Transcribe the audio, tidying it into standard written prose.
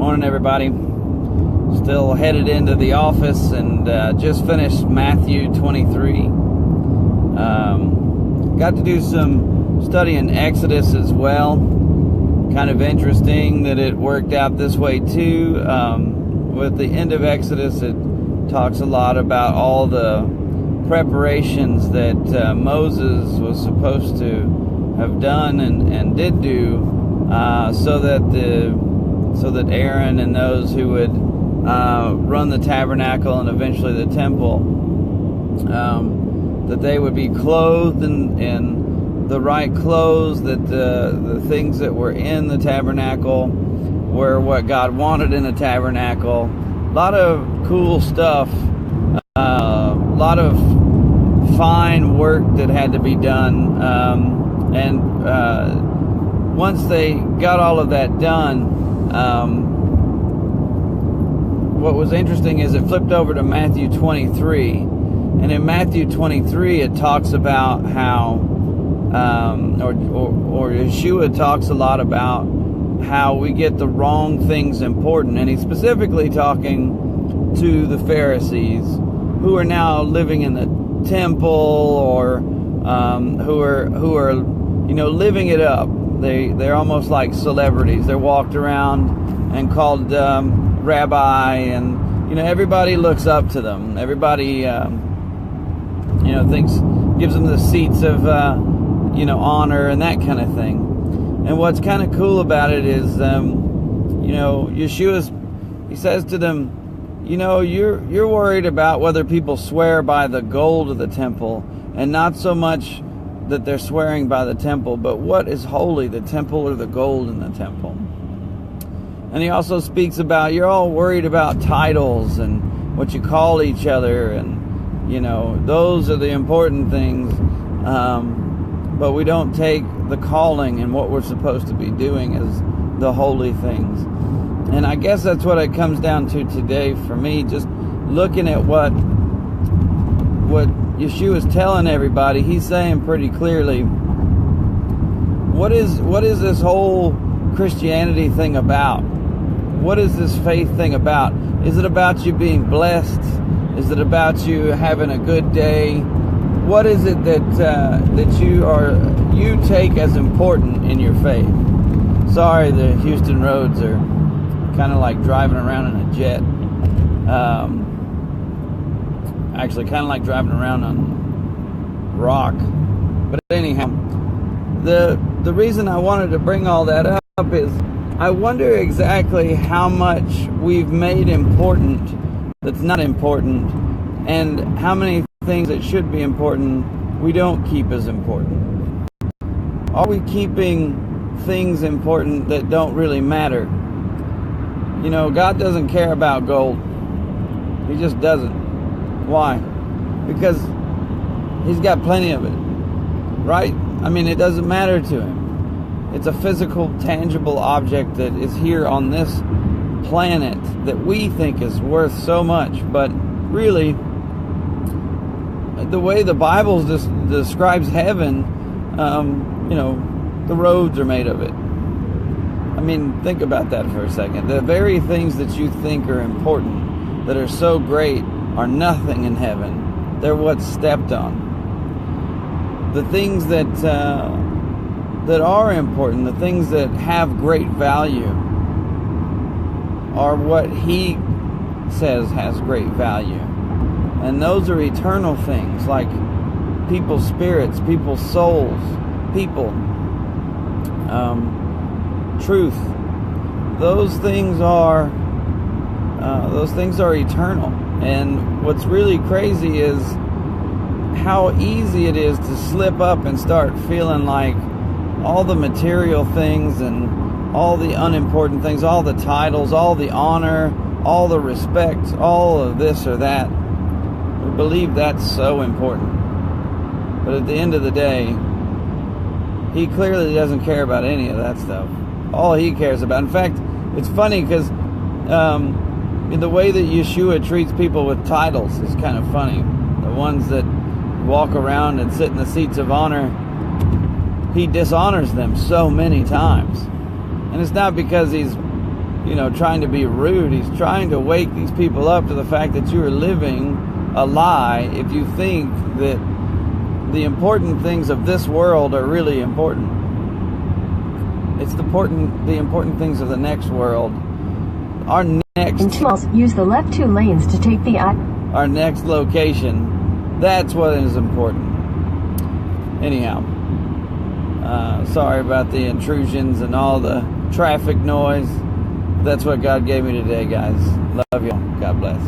Morning, everybody. Still headed into the office and just finished Matthew 23. Got to do some study in Exodus as well. Kind of interesting that it worked out this way too. With the end of Exodus, it talks a lot about all the preparations that Moses was supposed to have done and did do, so that Aaron and those who would run the tabernacle and eventually the temple, that they would be clothed in the right clothes, that the things that were in the tabernacle were what God wanted in a tabernacle. A lot of cool stuff, a lot of fine work that had to be done, and once they got all of that done, what was interesting is it flipped over to Matthew 23, and in Matthew 23 it talks about how, or Yeshua talks a lot about how we get the wrong things important, and he's specifically talking to the Pharisees who are now living in the temple, or who are living it up. They're almost like celebrities. They're walked around and called rabbi, and everybody looks up to them. Everybody gives them the seats of honor and that kind of thing. And what's kind of cool about it is Yeshua, he says to them, you're worried about whether people swear by the gold of the temple, and not so much that they're swearing by the temple, but what is holy, the temple or the gold in the temple. And he also speaks about, you're all worried about titles and what you call each other, and those are the important things, but we don't take the calling and what we're supposed to be doing as the holy things. And I guess that's what it comes down to today for me, just looking at what Yeshua is telling everybody. He's saying pretty clearly, what is this whole Christianity thing about? What is this faith thing about? Is it about you being blessed? Is it about you having a good day? What is it that you take as important in your faith? Sorry, the Houston roads are kind of like driving around in a jet. Actually, kind of like driving around on rock. But anyhow, the reason I wanted to bring all that up is I wonder exactly how much we've made important that's not important, and how many things that should be important we don't keep as important. Are we keeping things important that don't really matter? God doesn't care about gold. He just doesn't. Why? Because he's got plenty of it, right? I mean, it doesn't matter to him. It's a physical, tangible object that is here on this planet that we think is worth so much, but really, the way the Bible describes heaven, the roads are made of it. I mean, think about that for a second. The very things that you think are important, that are so great, are nothing in heaven. They're what's stepped on. The things that are important, the things that have great value, are what he says has great value. And those are eternal things, like people's spirits, people's souls, people, truth. Those things are eternal. And what's really crazy is how easy it is to slip up and start feeling like all the material things and all the unimportant things, all the titles, all the honor, all the respect, all of this or that, we believe that's so important. But at the end of the day, he clearly doesn't care about any of that stuff. All he cares about, in fact, it's funny because the way that Yeshua treats people with titles is kind of funny. The ones that walk around and sit in the seats of honor, he dishonors them so many times. And it's not because he's trying to be rude. He's trying to wake these people up to the fact that you are living a lie if you think that the important things of this world are really important. It's the important things of the next world. Use the left 2 lanes to take the our next location. That's what is important. Anyhow, sorry about the intrusions and all the traffic noise. That's what God gave me today, guys. Love you. God bless.